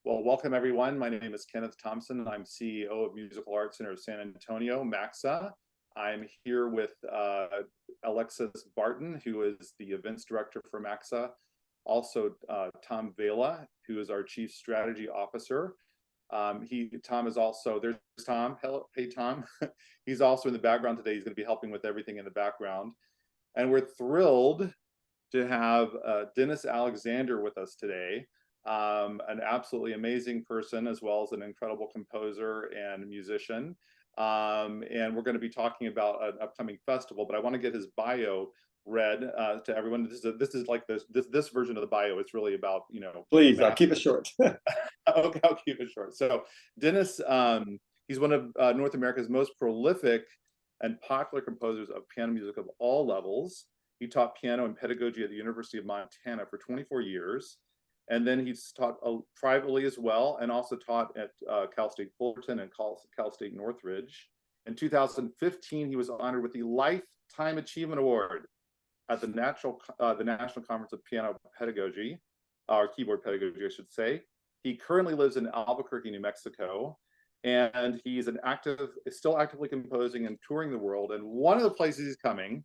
Well, welcome everyone. My name is Kenneth Thompson. I'm CEO of Musical Arts Center of San Antonio, MACSA. I'm here with Alexis Barton, who is the events director for MACSA. Also, Tom Vela, who is our chief strategy officer. Tom is also, there's Tom. Hello, hey Tom. He's also in the background today. He's going to be helping with everything in the background. And we're thrilled to have Dennis Alexander with us today. An absolutely amazing person, as well as an incredible composer and musician. And we're going to be talking about an upcoming festival, but I want to get his bio read to everyone. This is like this version of the bio. It's really about, you know. Please, I'll keep it short. Okay, I'll keep it short. So Dennis, he's one of North America's most prolific and popular composers of piano music of all levels. He taught piano and pedagogy at the University of Montana for 24 years. And then he's taught privately as well, and also taught at Cal State Fullerton and Cal State Northridge. In 2015, he was honored with the Lifetime Achievement Award at the National Conference of Piano Pedagogy, or Keyboard Pedagogy, I should say. He currently lives in Albuquerque, New Mexico, and he's still actively composing and touring the world. And one of the places he's coming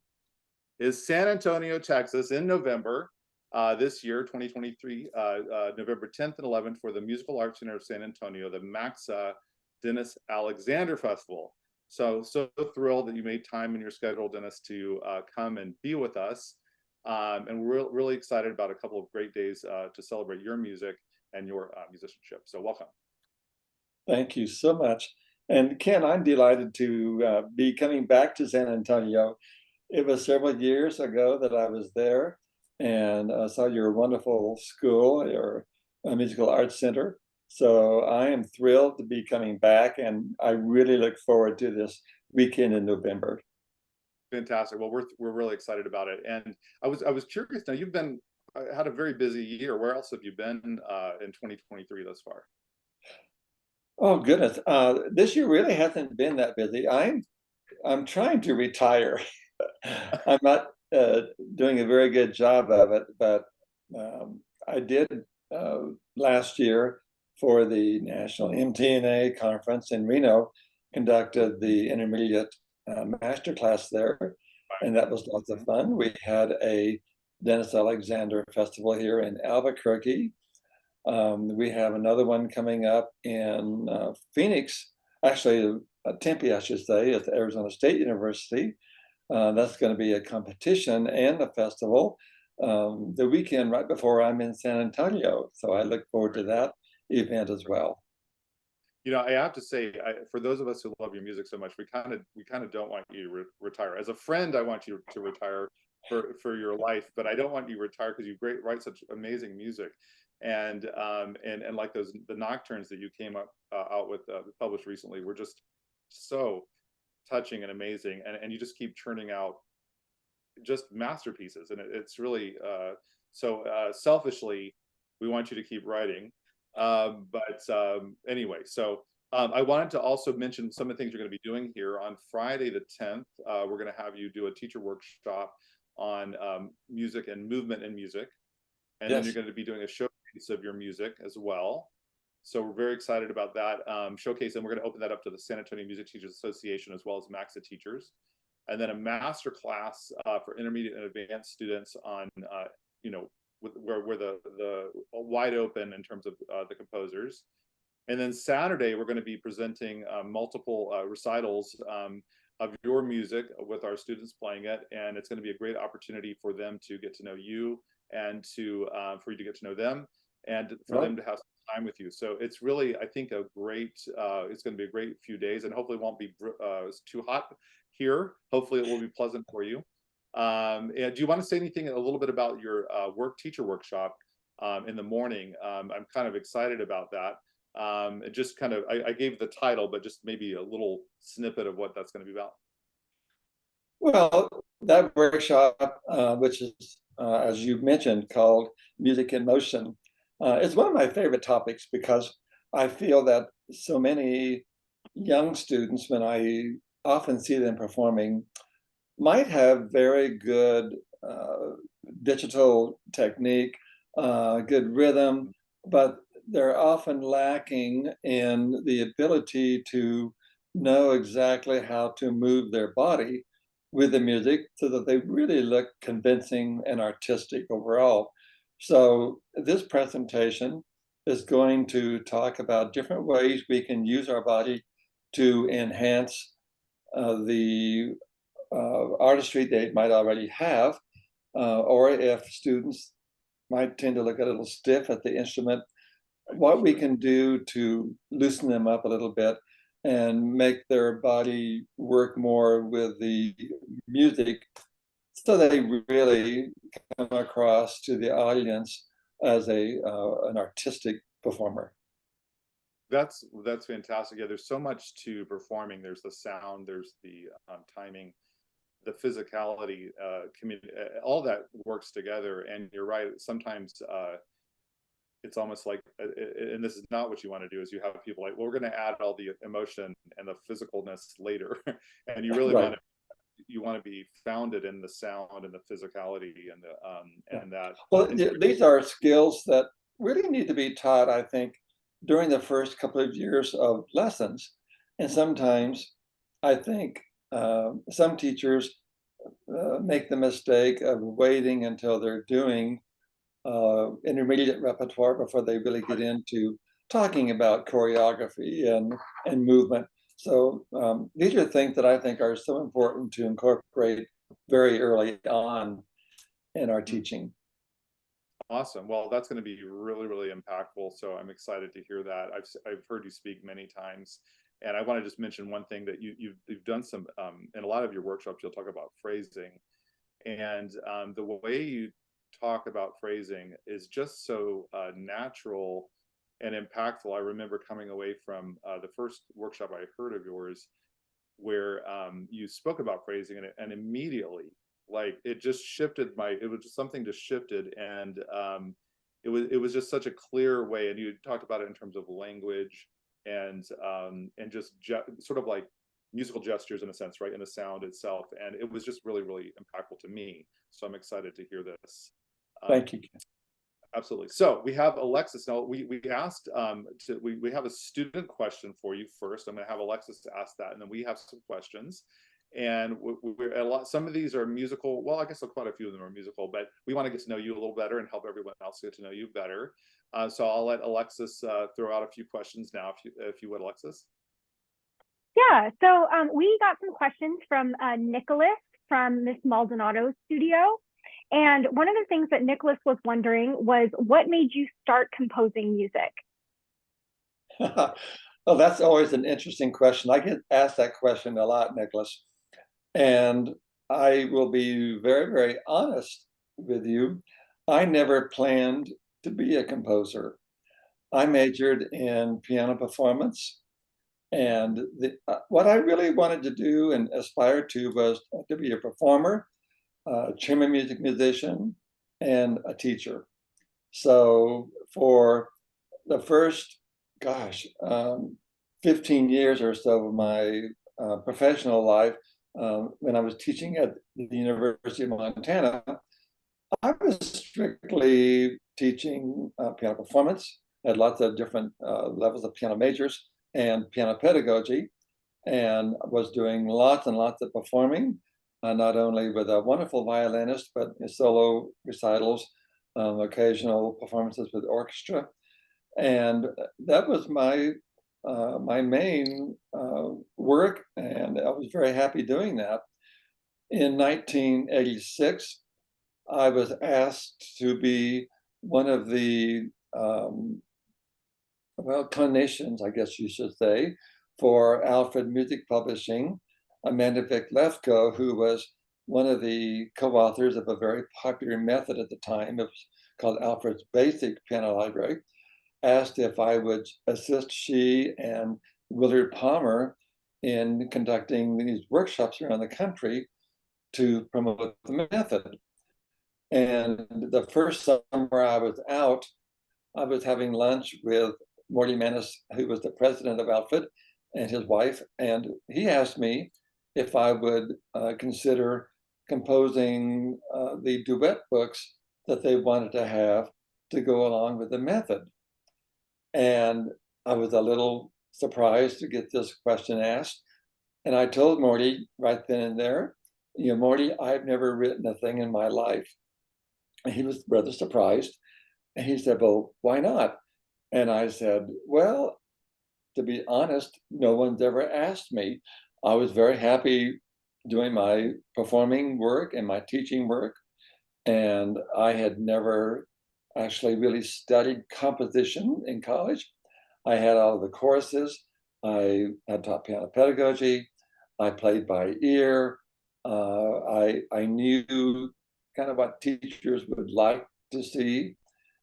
is San Antonio, Texas, in November. This year, 2023, November 10th and 11th, for the Musical Arts Center of San Antonio, the MACSA Dennis Alexander Festival. So thrilled that you made time in your schedule, Dennis, to come and be with us. And we're really excited about a couple of great days to celebrate your music and your musicianship. So welcome. Thank you so much. And Ken, I'm delighted to be coming back to San Antonio. It was several years ago that I was there, and saw your wonderful school, your Musical Arts Center. So I am thrilled to be coming back, and I really look forward to this weekend in November. Fantastic. Well, we're really excited about it. And I was curious. Now, you've had a very busy year. Where else have you been in 2023 thus far? Oh goodness, this year really hasn't been that busy. I'm trying to retire. I'm not doing a very good job of it, but I did last year for the National MTNA conference in Reno, conducted the intermediate master class there, and that was lots of fun. We had a Dennis Alexander Festival here in Albuquerque. We have another one coming up in Phoenix, actually Tempe, I should say, at the Arizona State University. That's going to be a competition and a festival the weekend right before I'm in San Antonio. So I look forward to that event as well. You know, I have to say, for those of us who love your music so much, we kind of don't want you to retire. As a friend, I want you to retire for your life, but I don't want you to retire because you write such amazing music, and like the nocturnes that you came out with published recently were just so touching and amazing, and you just keep churning out just masterpieces, and it's really selfishly we want you to keep writing, but anyway, so I wanted to also mention some of the things you're going to be doing here on Friday the 10th. We're going to have you do a teacher workshop on music and movement in music, and Yes. then you're going to be doing a showcase of your music as well. So we're very excited about that showcase, and we're going to open that up to the San Antonio Music Teachers Association as well as MACSA teachers, and then a master class for intermediate and advanced students on, where the wide open in terms of the composers. And then Saturday, we're going to be presenting multiple recitals of your music with our students playing it, and it's going to be a great opportunity for them to get to know you, and for you to get to know them, and for them to have time with you. So it's really, I think, it's going to be a great few days, and hopefully it won't be too hot here. Hopefully it will be pleasant for you. And do you want to say anything a little bit about your teacher workshop in the morning? I'm kind of excited about that. Just kind of, I gave the title, but just maybe a little snippet of what that's going to be about. Well, that workshop, which is, as you mentioned, called Music in Motion, it's one of my favorite topics because I feel that so many young students, when I often see them performing, might have very good digital technique, good rhythm, but they're often lacking in the ability to know exactly how to move their body with the music so that they really look convincing and artistic overall. So this presentation is going to talk about different ways we can use our body to enhance the artistry they might already have, or if students might tend to look a little stiff at the instrument, what we can do to loosen them up a little bit and make their body work more with the music so they really come across to the audience as an artistic performer. That's fantastic. Yeah, there's so much to performing. There's the sound, there's the timing, the physicality, all that works together. And you're right. Sometimes it's almost like, and this is not what you want to do, is you have people like, well, we're going to add all the emotion and the physicalness later, and you really Right. want to be founded in the sound and the physicality and the and that. Well, these are skills that really need to be taught, I think, during the first couple of years of lessons. And sometimes I think some teachers make the mistake of waiting until they're doing intermediate repertoire before they really get into talking about choreography and movement. So these are things that I think are so important to incorporate very early on in our teaching. Awesome. Well, that's going to be really, really impactful. So I'm excited to hear that. I've heard you speak many times, and I want to just mention one thing that you've done some in a lot of your workshops. You'll talk about phrasing, and the way you talk about phrasing is just so natural and impactful. I remember coming away from the first workshop I heard of yours, where you spoke about phrasing, and immediately, like, it just shifted it was just something just shifted, and it was just such a clear way. And you talked about it in terms of language and just sort of like musical gestures in a sense, right, in the sound itself, and it was just really, really impactful to me. So I'm excited to hear this. Thank you. Absolutely. So we have Alexis. Now we asked we have a student question for you first. I'm going to have Alexis ask that, and then we have some questions. And some of these are musical. Well, I guess quite a few of them are musical, but we want to get to know you a little better and help everyone else get to know you better. So I'll let Alexis throw out a few questions now, if you would, Alexis. Yeah, so we got some questions from Nicholas from Miss Maldonado's studio. And one of the things that Nicholas was wondering was, what made you start composing music? Well, that's always an interesting question. I get asked that question a lot, Nicholas. And I will be very, very honest with you. I never planned to be a composer. I majored in piano performance. And what I really wanted to do and aspire to was to be a performer, a chamber music musician, and a teacher. So for the first, 15 years or so of my professional life, when I was teaching at the University of Montana, I was strictly teaching piano performance, had lots of different levels of piano majors and piano pedagogy, and was doing lots and lots of performing, not only with a wonderful violinist, but solo recitals, occasional performances with orchestra. And that was my main work, and I was very happy doing that. In 1986, I was asked to be one of the clinicians, I guess you should say, for Alfred Music Publishing, Amanda Vick Lefko, who was one of the co-authors of a very popular method at the time. It was called Alfred's Basic Piano Library. Asked if I would assist she and Willard Palmer in conducting these workshops around the country to promote the method. And the first summer I was out, I was having lunch with Morty Manis, who was the president of Alfred, and his wife, and he asked me if I would consider composing the duet books that they wanted to have to go along with the method. And I was a little surprised to get this question asked. And I told Morty right then and there, Morty, I've never written a thing in my life. And he was rather surprised. And he said, well, why not? And I said, well, to be honest, no one's ever asked me. I was very happy doing my performing work and my teaching work. And I had never actually really studied composition in college. I had all the courses. I had taught piano pedagogy. I played by ear. I knew kind of what teachers would like to see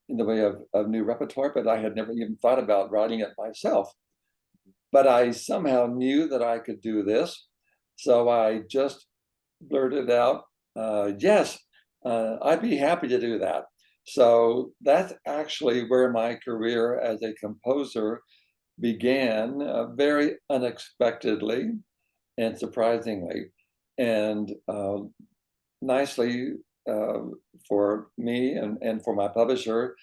in the way of new repertoire, but I had never even thought about writing it myself. But I somehow knew that I could do this. So I just blurted out, yes, I'd be happy to do that. So that's actually where my career as a composer began, very unexpectedly and surprisingly. And nicely for me and for my publisher,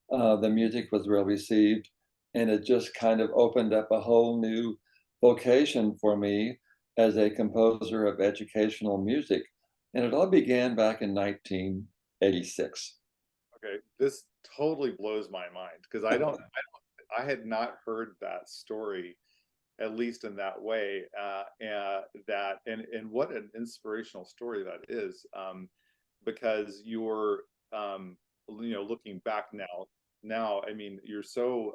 the music was well received. And it just kind of opened up a whole new vocation for me as a composer of educational music. And it all began back in 1986. Okay, this totally blows my mind because I had not heard that story, at least in that way. And what an inspirational story that is, because you're looking back now, I mean, you're so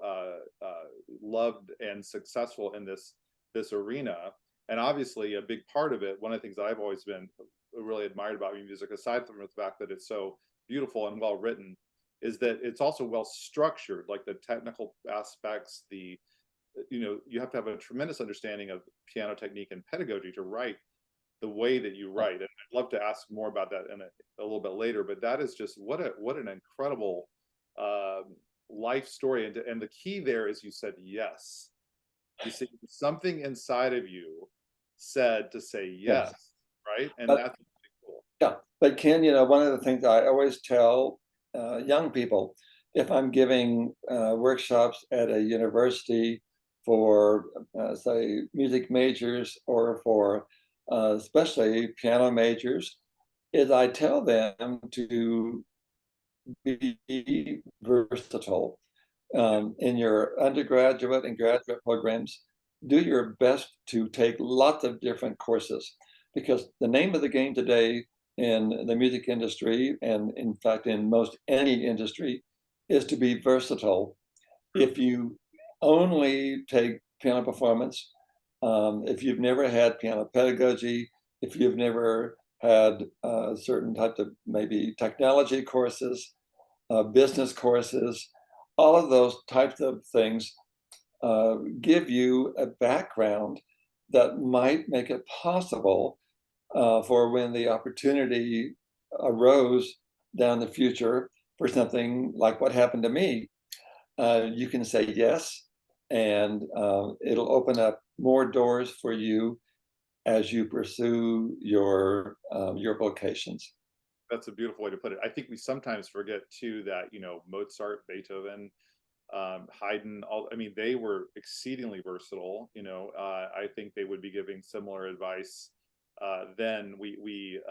loved and successful in this arena, and obviously a big part of it. One of the things I've always been really admired about music, aside from the fact that it's so beautiful and well written, is that it's also well structured. Like the technical aspects, you have to have a tremendous understanding of piano technique and pedagogy to write the way that you write. And I'd love to ask more about that in a little bit later. But that is just what an incredible life story. And the key there is you said yes. You see, something inside of you said to say yes, right? And that's really cool. Yeah, but Ken, one of the things I always tell young people, if I'm giving workshops at a university for, say, music majors or for especially piano majors, is I tell them to be versatile. In your undergraduate and graduate programs, do your best to take lots of different courses, because the name of the game today in the music industry, and in fact in most any industry, is to be versatile. If you only take piano performance, if you've never had piano pedagogy, if you've never had certain types of maybe technology courses, business courses, all of those types of things give you a background that might make it possible for when the opportunity arose down the future for something like what happened to me, you can say yes, and it'll open up more doors for you as you pursue your vocations. That's a beautiful way to put it. I think we sometimes forget too that Mozart, Beethoven, Haydn, they were exceedingly versatile. I think they would be giving similar advice. Then you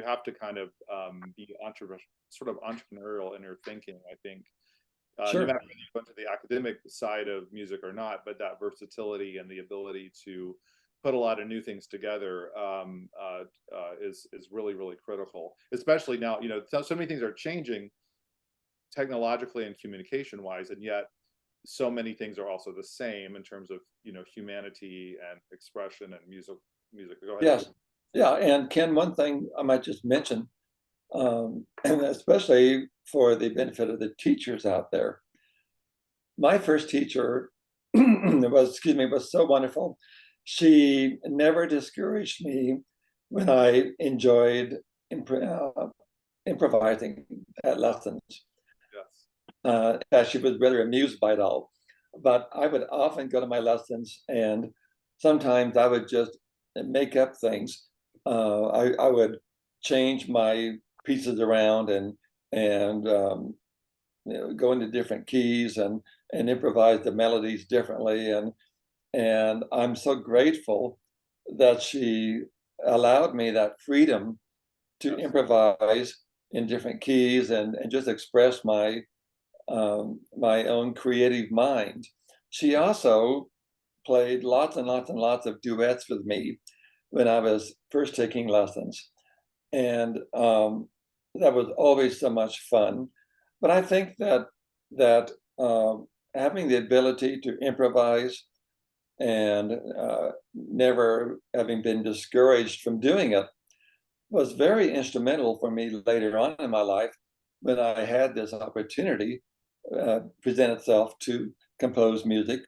have to kind of be sort of entrepreneurial in your thinking. I think Sure. No matter whether you go into the academic side of music or not, but that versatility and the ability to put a lot of new things together is really, really critical. Especially now, so many things are changing technologically and communication wise, and yet so many things are also the same in terms of humanity and expression and music. Go ahead. Yes, yeah, and Ken, one thing I might just mention, and especially for the benefit of the teachers out there, my first teacher was so wonderful. She never discouraged me when I enjoyed improvising at lessons. She was rather amused by it all. But I would often go to my lessons, and sometimes I would just make up things. I would change my pieces around and go into different keys and improvise the melodies differently. And I'm so grateful that she allowed me that freedom to improvise in different keys and just express my my own creative mind. She also played lots and lots and lots of duets with me when I was first taking lessons. And that was always so much fun. But I think that having the ability to improvise and never having been discouraged from doing it was very instrumental for me later on in my life when I had this opportunity present itself to compose music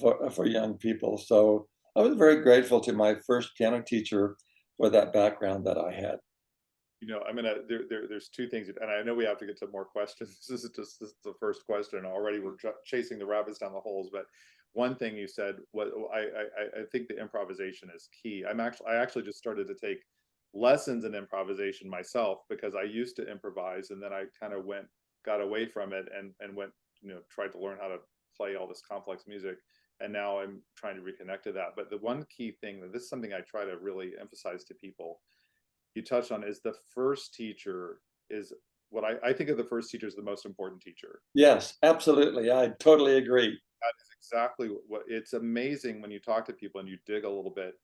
for young people. So I was very grateful to my first piano teacher for that background that I had. You know, I'm gonna there's two things, and I know we have to get to more questions. This is the first question. Already we're chasing the rabbits down the holes, but one thing you said, what I think the improvisation is key. I actually just started to take lessons in improvisation myself because I used to improvise, and then I kind of got away from it and went, tried to learn how to play all this complex music, and now I'm trying to reconnect to that. But the one key thing, that this is something I try to really emphasize to people, you touched on, is the first teacher is what I think of the first teacher as the most important teacher. Yes, absolutely. I totally agree. That is exactly what it's amazing when you talk to people and you dig a little bit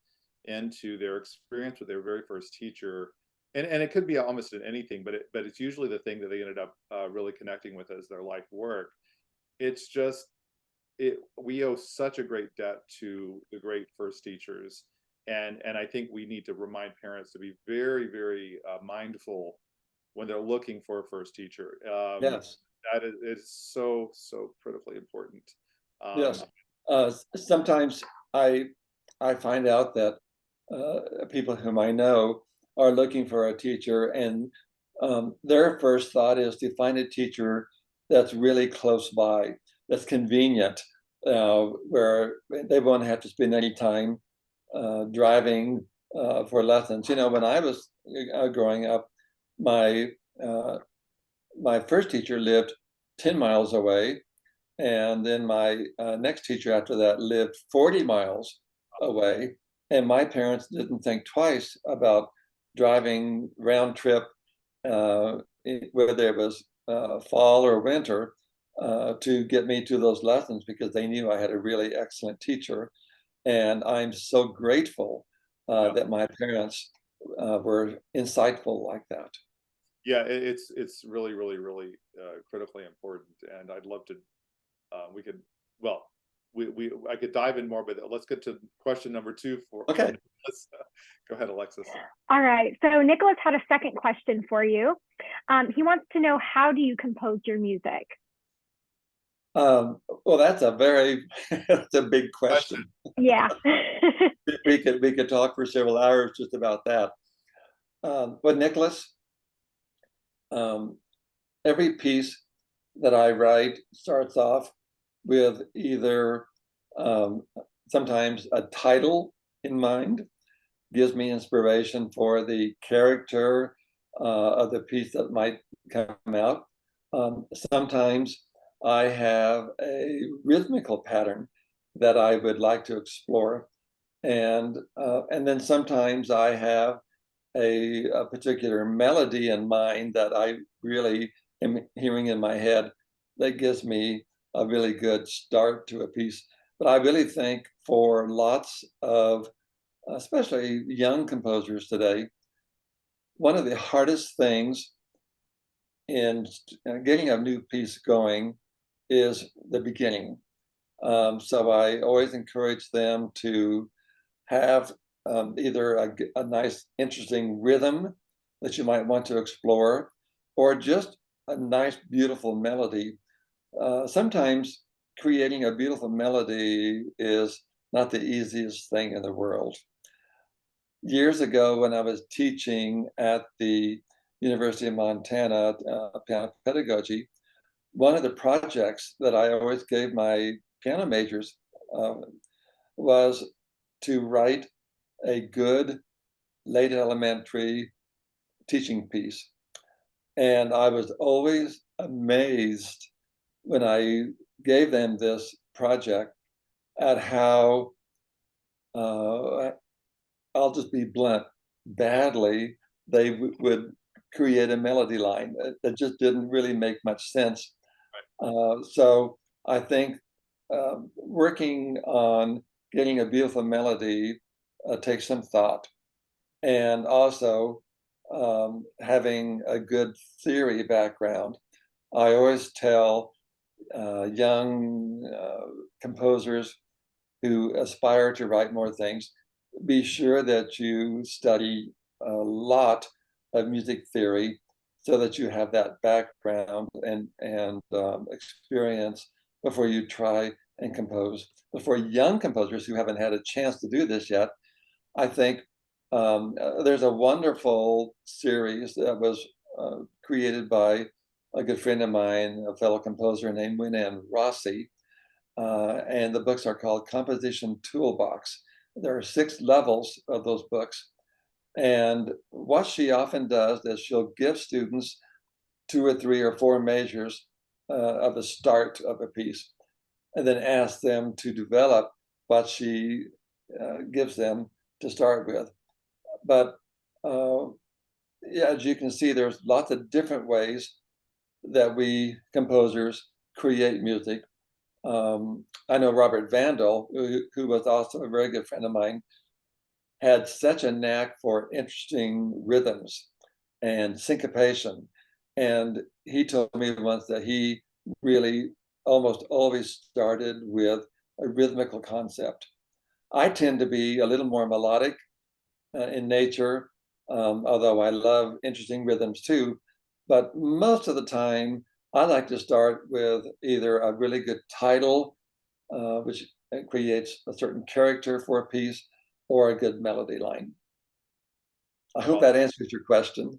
into their experience with their very first teacher. And it could be almost in anything, but it's usually the thing that they ended up really connecting with as their life work. It's just, we owe such a great debt to the great first teachers. And I think we need to remind parents to be very, very mindful when they're looking for a first teacher. Yes, That is so critically important. yes. Sometimes I find out that people whom I know are looking for a teacher, and their first thought is to find a teacher that's really close by, that's convenient, where they won't have to spend any time driving for lessons. When I was growing up, my my first teacher lived 10 miles away, and then my next teacher after that lived 40 miles away. And my parents didn't think twice about driving round trip, whether it was fall or winter, to get me to those lessons because they knew I had a really excellent teacher. And I'm so grateful that my parents were insightful like that. Yeah, it's really critically important, and I'd love to. We could, well, we I could dive in more, but let's get to question number two for. Okay. Go ahead, Alexis. All right. So Nicholas had a second question for you. He wants to know, how do you compose your music? Well, that's a very that's a big question. Yeah. we could talk for several hours just about that. But Nicholas, every piece that I write starts off with either sometimes a title in mind, gives me inspiration for the character of the piece that might come out. Sometimes I have a rhythmical pattern that I would like to explore, and then sometimes I have a particular melody in mind that I really am hearing in my head that gives me a really good start to a piece. But I really think for lots of, especially young composers today, one of the hardest things in getting a new piece going is the beginning. So I always encourage them to have either a nice, interesting rhythm that you might want to explore, or just a nice, beautiful melody. Sometimes creating a beautiful melody is not the easiest thing in the world. Years ago, when I was teaching at the University of Montana piano pedagogy, one of the projects that I always gave my piano majors was to write a good late elementary teaching piece. And I was always amazed when I gave them this project at how, I'll just be blunt, badly they would create a melody line that just didn't really make much sense. So I think working on getting a beautiful melody takes some thought, and also having a good theory background. I always tell young composers who aspire to write more things, be sure that you study a lot of music theory so that you have that background and experience before you try and compose. But for young composers who haven't had a chance to do this yet, I think there's a wonderful series that was created by a good friend of mine, a fellow composer named Winan Rossi, and the books are called Composition Toolbox. There are 6 levels of those books. And what she often does is she'll give students 2 or 3 or 4 measures of the start of a piece, and then ask them to develop what she gives them to start with. But yeah, as you can see, there's lots of different ways that we composers create music. I know Robert Vandal, who was also a very good friend of mine, had such a knack for interesting rhythms and syncopation. And he told me once that he really almost always started with a rhythmical concept. I tend to be a little more melodic in nature, although I love interesting rhythms too. But most of the time, I like to start with either a really good title, which creates a certain character for a piece, or a good melody line. I hope that answers your question.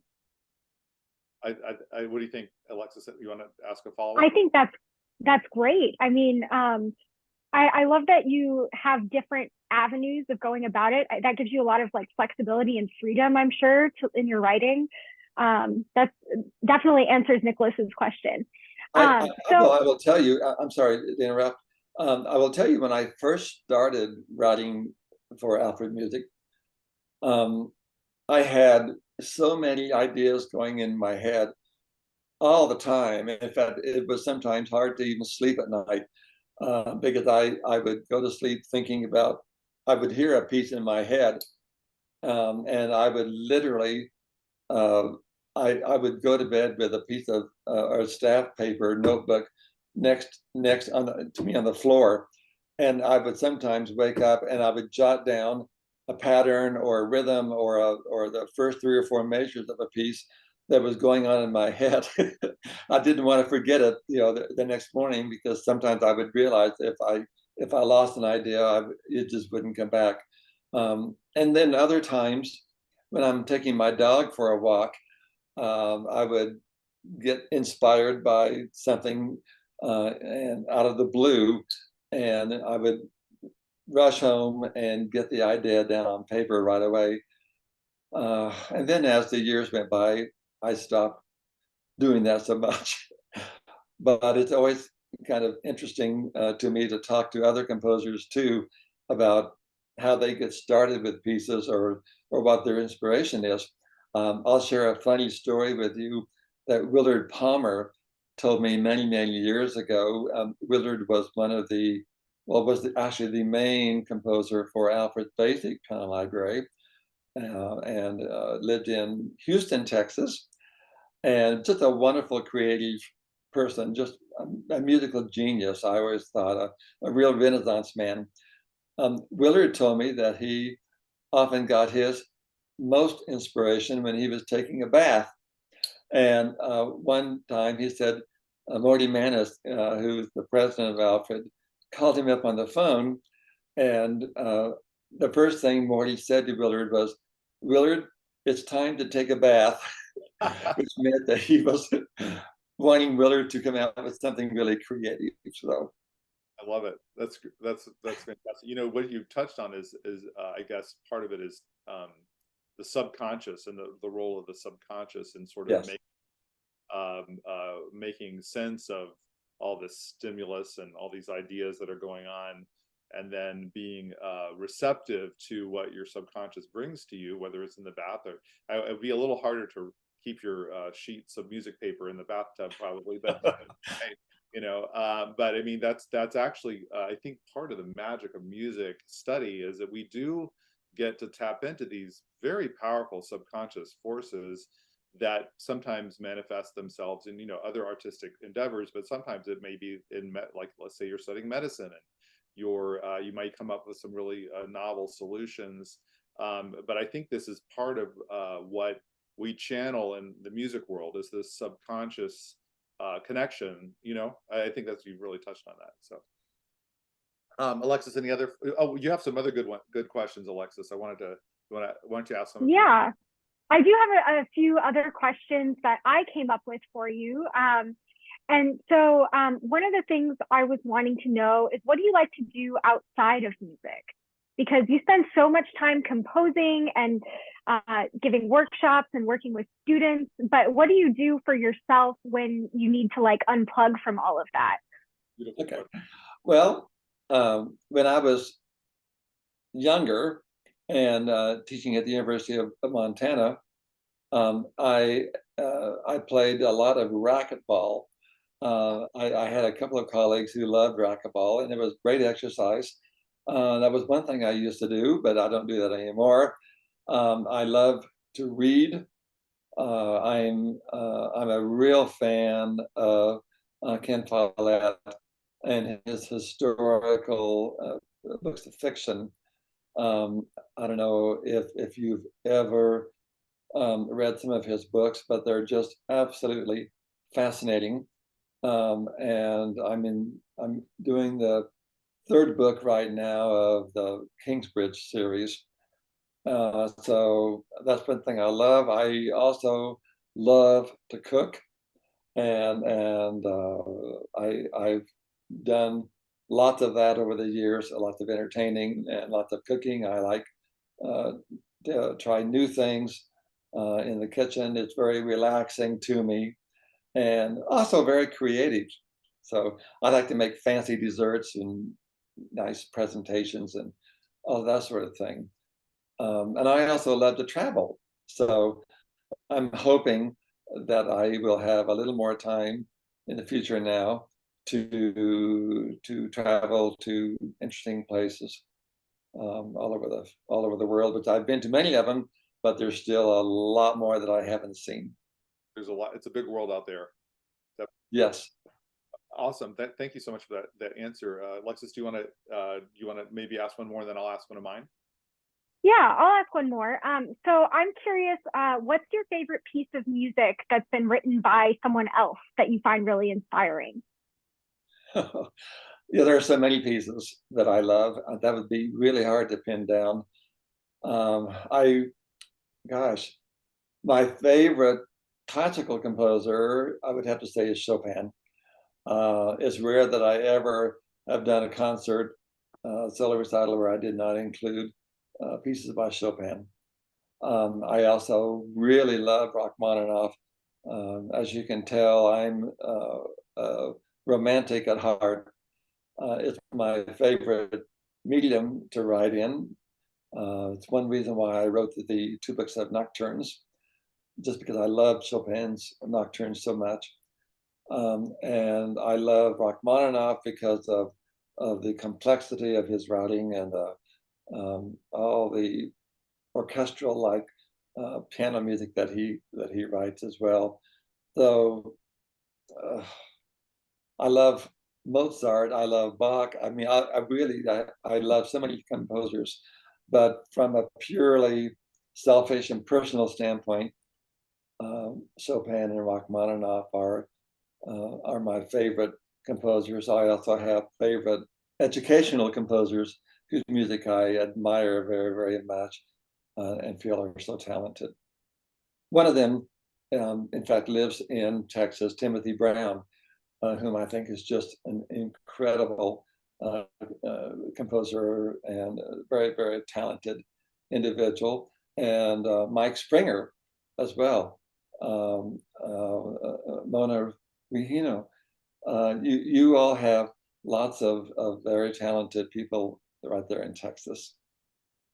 What do you think, Alexis? You want to ask a follow-up? I think that's great. I mean, I love that you have different avenues of going about it. That gives you a lot of like flexibility and freedom, I'm sure, in your writing. That's definitely answers Nicholas's question. I will tell you, I'm sorry to interrupt. I will tell you, when I first started writing for Alfred Music, I had so many ideas going in my head all the time. In fact, it was sometimes hard to even sleep at night because I would go to sleep thinking about, I would hear a piece in my head, and I would literally, I would go to bed with a piece of or staff paper notebook next to me on the floor, and I would sometimes wake up and I would jot down a pattern or a rhythm or the first 3 or 4 measures of a piece that was going on in my head. I didn't want to forget it, the next morning, because sometimes I would realize if I lost an idea, it just wouldn't come back. And then other times, when I'm taking my dog for a walk, I would get inspired by something and out of the blue, and I would rush home and get the idea down on paper right away. And then as the years went by, I stopped doing that so much. But it's always kind of interesting to me to talk to other composers too about how they get started with pieces or what their inspiration is. I'll share a funny story with you that Willard Palmer told me many, many years ago. Willard was actually the main composer for Alfred's Basic Piano Library, and lived in Houston, Texas, and just a wonderful creative person, just a musical genius. I always thought a real Renaissance man. Willard told me that he often got his most inspiration when he was taking a bath. And one time he said, Morty Manis, who's the president of Alfred, called him up on the phone. And the first thing Morty said to Willard was, Willard, it's time to take a bath, which meant that he was wanting Willard to come out with something really creative. So I love it. That's fantastic. What you've touched on is I guess part of it is the subconscious and the role of the subconscious in sort of yes. making making sense of all this stimulus and all these ideas that are going on, and then being receptive to what your subconscious brings to you, whether it's in the bath or it would be a little harder to keep your sheets of music paper in the bathtub probably, but but I mean that's actually I think part of the magic of music study is that we do get to tap into these very powerful subconscious forces that sometimes manifest themselves in other artistic endeavors, but sometimes it may be in like, let's say you're studying medicine and you might come up with some really novel solutions, but I think this is part of what we channel in the music world is this subconscious connection. I think that's, you've really touched on that. So Alexis, any other, you have some other good questions, Alexis. Why don't you ask some? Yeah, I do have a few other questions that I came up with for you. And so one of the things I was wanting to know is, what do you like to do outside of music? Because you spend so much time composing and giving workshops and working with students, but what do you do for yourself when you need to like unplug from all of that? Okay. Well, when I was younger and teaching at the University of Montana, I played a lot of racquetball. I had a couple of colleagues who loved racquetball, and it was great exercise. That was one thing I used to do, but I don't do that anymore. I love to read. I'm a real fan of Ken Follett and his historical books of fiction. I don't know if you've ever read some of his books, but they're just absolutely fascinating. And I'm doing the third book right now of the Kingsbridge series. So that's one thing I love. I also love to cook, and I've done lots of that over the years. Lots of entertaining and lots of cooking. I like to try new things in the kitchen. It's very relaxing to me, and also very creative. So I like to make fancy desserts and nice presentations and all that sort of thing. And I also love to travel. So I'm hoping that I will have a little more time in the future now to travel to interesting places all over the world. But I've been to many of them, but there's still a lot more that I haven't seen. There's a lot. It's a big world out there. Yes. Awesome. Thank you so much for that answer. Alexis, do you want to maybe ask one more, and then I'll ask one of mine? Yeah, I'll ask one more. So I'm curious, what's your favorite piece of music that's been written by someone else that you find really inspiring? Yeah, there are so many pieces that I love. That would be really hard to pin down. Gosh, my favorite classical composer, I would have to say, is Chopin. It's rare that I ever have done a concert, solo recital, where I did not include pieces by Chopin. I also really love Rachmaninoff. As you can tell, I'm romantic at heart. It's my favorite medium to write in. It's one reason why I wrote the two books of nocturnes, just because I love Chopin's nocturnes so much. And I love Rachmaninoff because of the complexity of his writing and all the orchestral piano music that he writes as well. So I love Mozart. I love Bach. I mean, I love so many composers, but from a purely selfish and personal standpoint, Chopin and Rachmaninoff are my favorite composers. I also have favorite educational composers whose music I admire very, very much and feel are so talented. One of them, in fact, lives in Texas, Timothy Brown, whom I think is just an incredible composer and a very, very talented individual. And Mike Springer as well. Mona Regino. You all have lots of very talented people right there in Texas.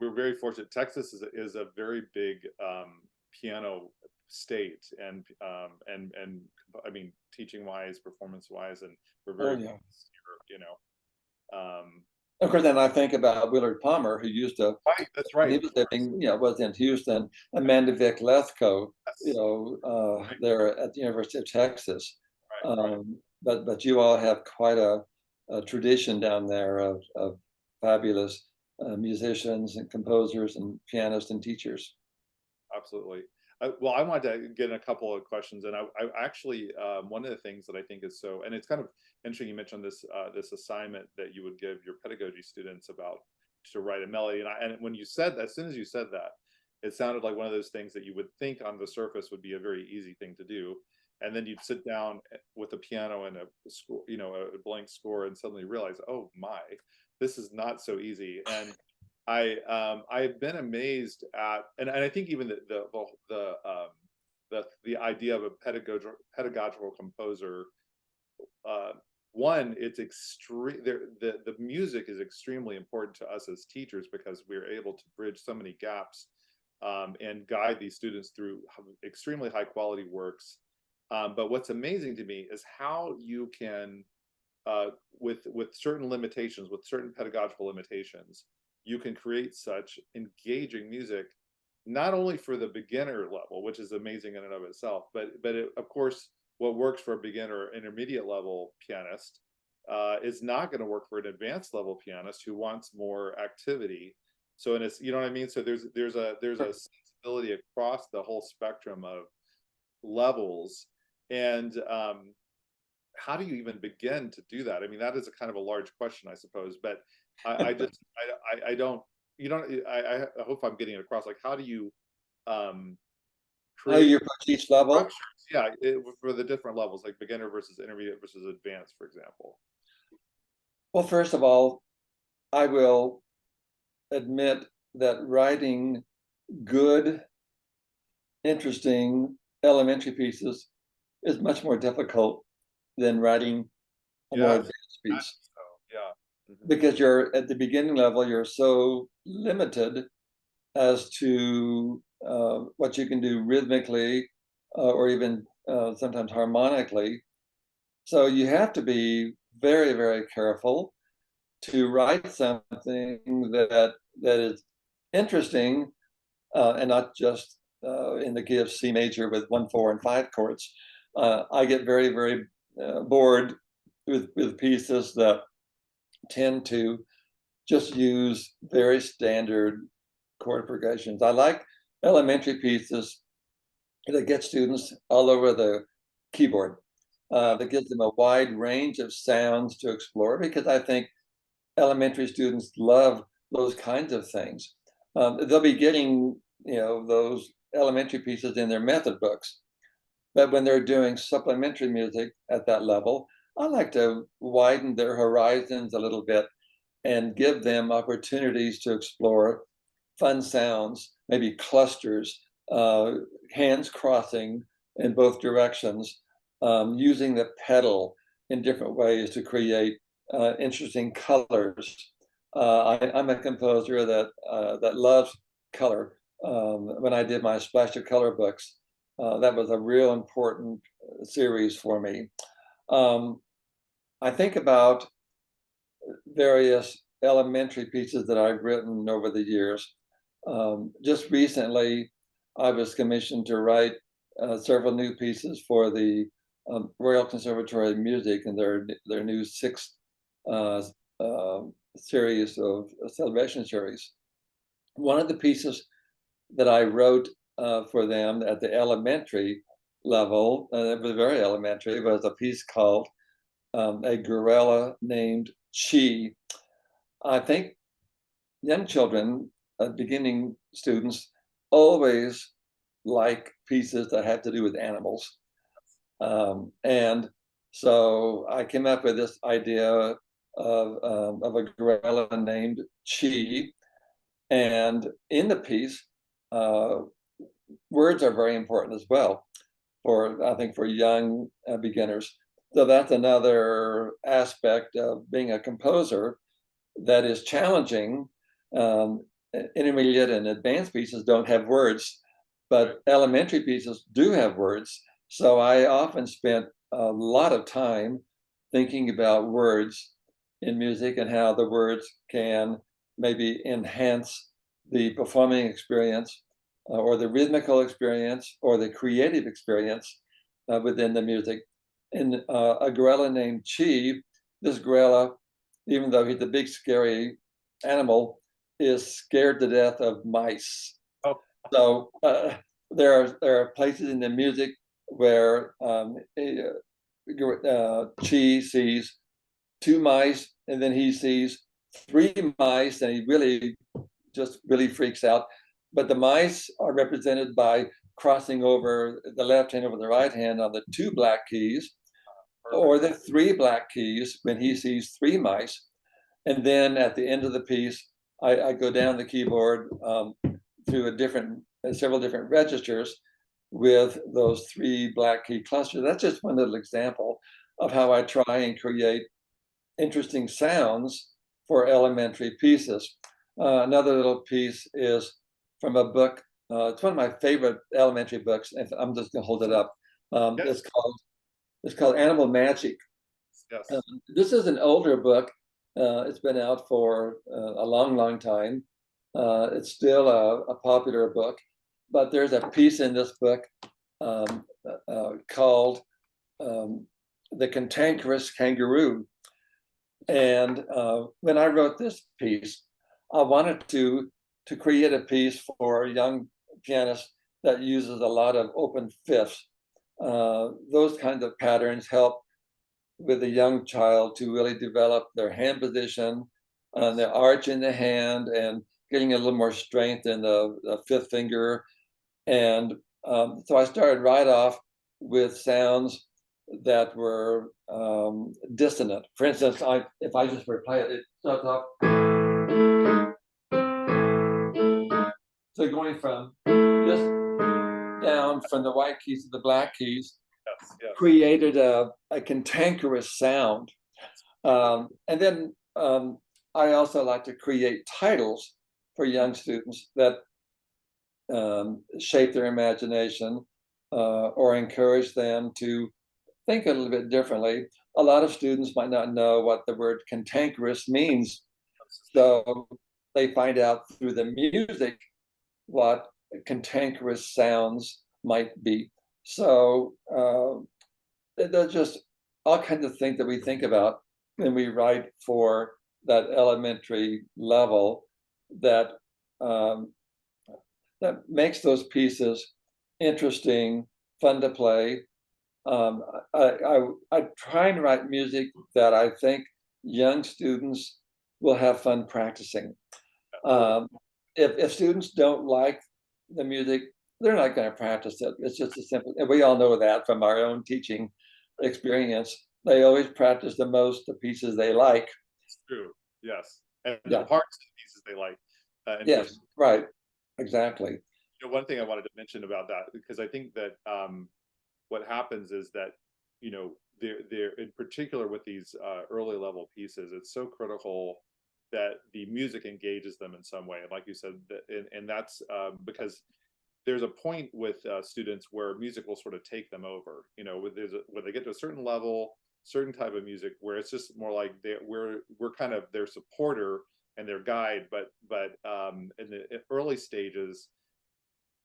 We're very fortunate. Texas is a very big piano state, and I mean, teaching wise, performance wise, and we're very, Yeah. you know. Of course, then I think about Willard Palmer, who used to. Right, that's right. He was living, was in Houston. Amanda Vick Lethco, Yes. there at the University of Texas. Right. But you all have quite a tradition down there of fabulous musicians and composers and pianists and teachers. Absolutely. Well, I wanted to get in a couple of questions, and I actually one of the things that I think is so, and it's kind of interesting you mentioned this this assignment that you would give your pedagogy students about to write a melody, and when you said that, as soon as you said that, it sounded like one of those things that you would think on the surface would be a very easy thing to do, and then you'd sit down with a piano and a score, a blank score, and suddenly realize, oh my, this is not so easy. And I've been amazed at, and I think even the idea of a pedagogical composer. One, it's extreme. The music is extremely important to us as teachers because we're able to bridge so many gaps and guide these students through extremely high quality works. But what's amazing to me is how you can, with certain limitations, with certain pedagogical limitations, you can create such engaging music, not only for the beginner level, which is amazing in and of itself, but of course, what works for a beginner or intermediate level pianist is not going to work for an advanced level pianist who wants more activity. So, and it's, you know what I mean? So there's a sensibility across the whole spectrum of levels. And how do you even begin to do that? I mean, that is a kind of a large question, I suppose, but I just, I don't, I hope I'm getting it across. Like, how do you create Your each level? Yeah, for the different levels, like beginner versus intermediate versus advanced, for example? Well, first of all, I will admit that writing good, interesting elementary pieces is much more difficult than writing a more advanced piece. So, yeah. Because you're at the beginning level, you're so limited as to what you can do rhythmically or even sometimes harmonically. So you have to be very, very careful to write something that is interesting and not just in the key of C major with 1, 4, and 5 chords. I get very, very bored with pieces that tend to just use very standard chord progressions. I like elementary pieces that get students all over the keyboard, that gives them a wide range of sounds to explore, because I think elementary students love those kinds of things. They'll be getting, those elementary pieces in their method books, but when they're doing supplementary music at that level, I like to widen their horizons a little bit and give them opportunities to explore fun sounds, maybe clusters, hands crossing in both directions, using the pedal in different ways to create interesting colors. I'm a composer that loves color. When I did my Splash of Color books, that was a real important series for me. I think about various elementary pieces that I've written over the years. Just recently, I was commissioned to write several new pieces for the Royal Conservatory of Music and their new 6th series of celebration series. One of the pieces that I wrote for them at the elementary level, it was very elementary, was a piece called A Gorilla Named Chi. I think young children, beginning students, always like pieces that have to do with animals. And so I came up with this idea of a gorilla named Chi. And in the piece, words are very important as well. for, I think, for young beginners. So that's another aspect of being a composer that is challenging. Intermediate and advanced pieces don't have words, but elementary pieces do have words. So I often spent a lot of time thinking about words in music and how the words can maybe enhance the performing experience or the rhythmical experience or the creative experience within the music. And a gorilla named Chi, this gorilla, even though he's a big scary animal, is scared to death of mice. Oh. So there are places in the music where Chi sees 2 mice, and then he sees 3 mice, and he really freaks out. But the mice are represented by crossing over the left hand over the right hand on the 2 black keys, or the 3 black keys when he sees 3 mice. And then at the end of the piece, I go down the keyboard through several different registers with those 3 black key clusters. That's just one little example of how I try and create interesting sounds for elementary pieces. Another little piece is from a book. It's one of my favorite elementary books. And I'm just gonna hold it up. Yes. It's called Animal Magic. Yes. This is an older book. It's been out for a long, long time. It's still a popular book, but there's a piece in this book called The Cantankerous Kangaroo. And when I wrote this piece, I wanted to create a piece for a young pianist that uses a lot of open fifths. Those kinds of patterns help with a young child to really develop their hand position, the arch in the hand, and getting a little more strength in the 5th finger. And so I started right off with sounds that were dissonant. For instance, if I just replay it, it starts off. So going from this down from the white keys to the black keys, Yes. created a cantankerous sound. And then I also like to create titles for young students that shape their imagination or encourage them to think a little bit differently. A lot of students might not know what the word cantankerous means, so they find out through the music what cantankerous sounds might be. So there's just all kinds of things that we think about when we write for that elementary level that that makes those pieces interesting, fun to play. I try and write music that I think young students will have fun practicing. If students don't like the music, they're not going to practice it. It's just as simple. And we all know that from our own teaching experience. They always practice the most the pieces they like. It's true. Yes. And Yeah. the parts of the pieces they like. Yes, right. Exactly. You know, one thing I wanted to mention about that, because I think that what happens is that, you know, they're in particular with these early level pieces, it's so critical that the music engages them in some way. And like you said, and that's because there's a point with students where music will sort of take them over. You know, when they get to a certain level, certain type of music, where it's just more like we're kind of their supporter and their guide. But in the early stages,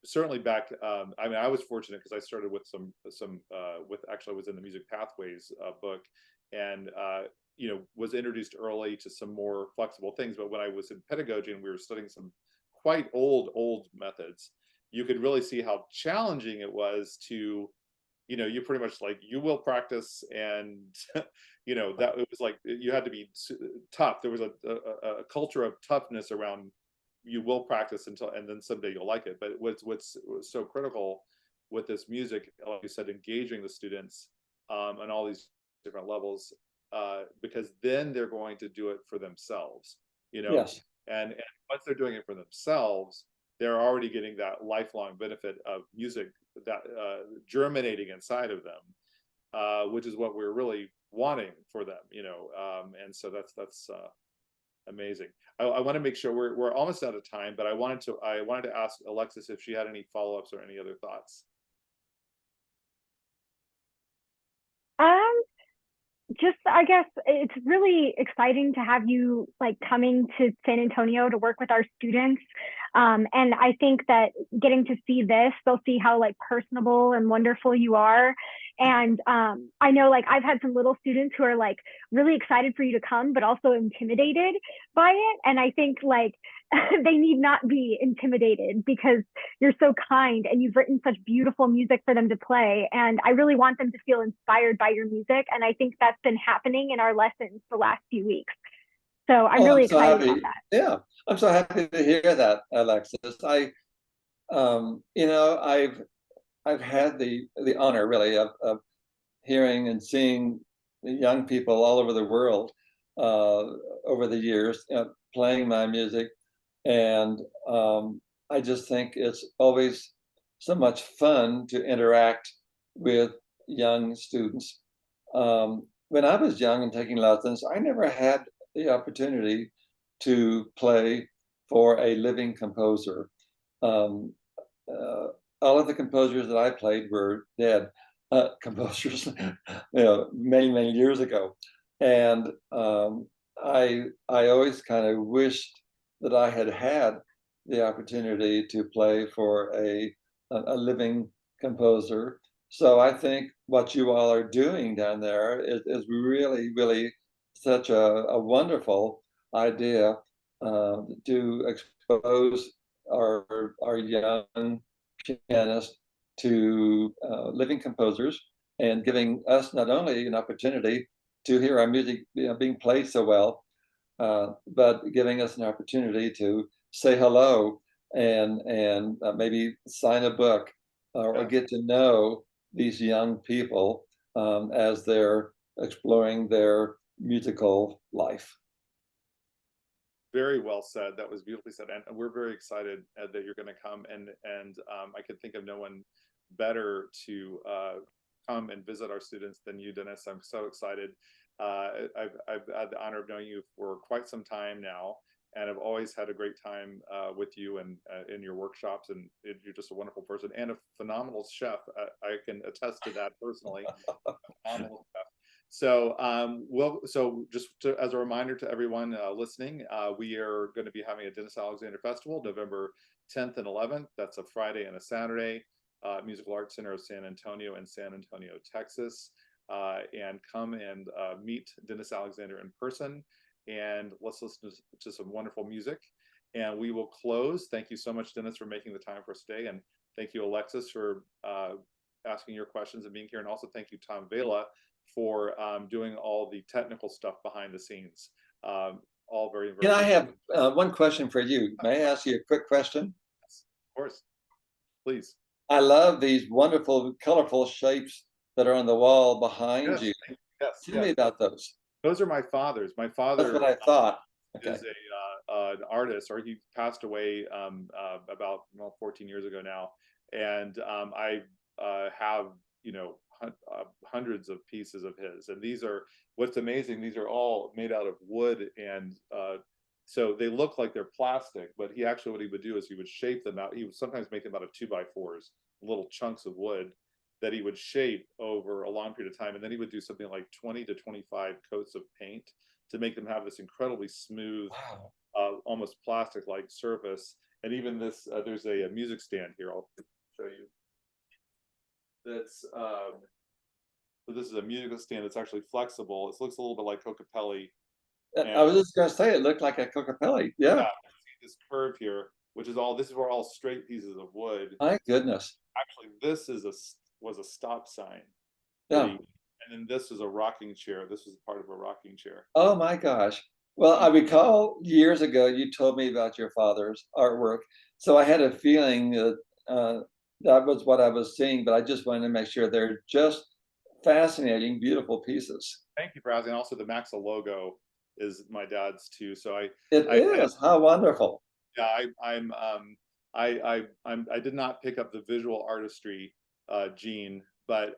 certainly back, I mean, I was fortunate because I started with actually I was in the Music Pathways book, and you know, was introduced early to some more flexible things. But when I was in pedagogy and we were studying some quite old methods, you could really see how challenging it was to, you know, you pretty much like, you will practice, and you know, that it was like you had to be tough. There was a culture of toughness around, you will practice until, and then someday you'll like it. But what's so critical with this music, like you said, engaging the students on all these different levels, because then they're going to do it for themselves, you know. Yes. And once they're doing it for themselves, they're already getting that lifelong benefit of music germinating inside of them, which is what we're really wanting for them, you know. And so that's amazing. I want to make sure we're almost out of time, but I wanted to ask Alexis if she had any follow-ups or any other thoughts. Um, just I guess it's really exciting to have you like coming to San Antonio to work with our students. And I think that getting to see this, they'll see how like personable and wonderful you are. And I know like I've had some little students who are like really excited for you to come, but also intimidated by it. And I think like they need not be intimidated because you're so kind and you've written such beautiful music for them to play. And I really want them to feel inspired by your music. And I think that's been happening in our lessons the last few weeks. So I'm really excited about that. Yeah, I'm so happy to hear that, Alexis. You know, I've had the honor really of hearing and seeing young people all over the world over the years playing my music, and I just think it's always so much fun to interact with young students. When I was young and taking lessons, I never had the opportunity to play for a living composer. Um, all of the composers that I played were dead composers, you know, many years ago, and I always kind of wished that I had had the opportunity to play for a living composer. So I think what you all are doing down there is really such a wonderful idea to expose our young pianists to living composers, and giving us not only an opportunity to hear our music being played so well, but giving us an opportunity to say hello and maybe sign a book or get to know these young people as they're exploring their musical life. Very well said. That was beautifully said, and we're very excited that you're going to come. And I can think of no one better to come and visit our students than you, Dennis. I'm so excited. I've had the honor of knowing you for quite some time now, and I've always had a great time with you and in your workshops. And you're just a wonderful person and a phenomenal chef. I can attest to that personally. Phenomenal chef. So, as a reminder to everyone listening, we are going to be having a Dennis Alexander Festival, November 10th and 11th. That's a Friday and a Saturday. Musical Arts Center of San Antonio in San Antonio, Texas. And come and meet Dennis Alexander in person, and let's listen to some wonderful music. And we will close. Thank you so much, Dennis, for making the time for us today, and thank you, Alexis, for asking your questions and being here. And also thank you, Tom Vela, for doing all the technical stuff behind the scenes. All very. Can I have one question for you? May I ask you a quick question? Yes, of course, please. I love these wonderful, colorful shapes that are on the wall behind you. Yes, Tell me about those. Those are my father's. My father. That's what I thought. Is an artist, or he passed away about 14 years ago now, and I have hundreds of pieces of his, and these are, what's amazing, these are all made out of wood, and so they look like they're plastic, but he actually, what he would do is he would shape them out. He would sometimes make them out of 2x4s, little chunks of wood that he would shape over a long period of time, and then he would do something like 20 to 25 coats of paint to make them have this incredibly smooth, almost plastic-like surface. And even this, there's a music stand here. I'll show you. That's so this is a musical stand that's actually flexible. It looks a little bit like Cocapelli. I was just going to say it looked like a Cocapelli. Yeah. See this curve here, which is all. This is all straight pieces of wood. My goodness. Actually, this was a stop sign. Yeah. And then this is a rocking chair. This was part of a rocking chair. Oh my gosh. Well, I recall years ago you told me about your father's artwork, so I had a feeling that that was what I was seeing, but I just wanted to make sure they're just fascinating, beautiful pieces. Thank you for asking. Also, the MACSA logo is my dad's too. So How wonderful. Yeah, I did not pick up the visual artistry gene, but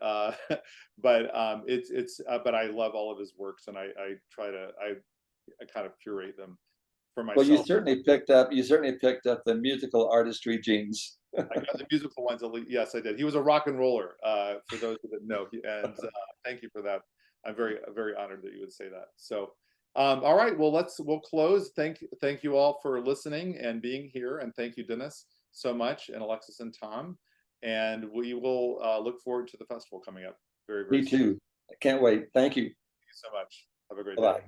but I love all of his works, and I kind of curate them for myself. Well, you certainly picked up the musical artistry genes. I got the musical ones. Yes, I did. He was a rock and roller. For those who didn't know, and thank you for that. I'm very honored that you would say that. So, all right. Well, we'll close. Thank you all for listening and being here, and thank you, Dennis, so much, and Alexis and Tom. And we will look forward to the festival coming up very Me soon. too. I can't wait. Thank you. Thank you so much. Have a great Bye-bye. day.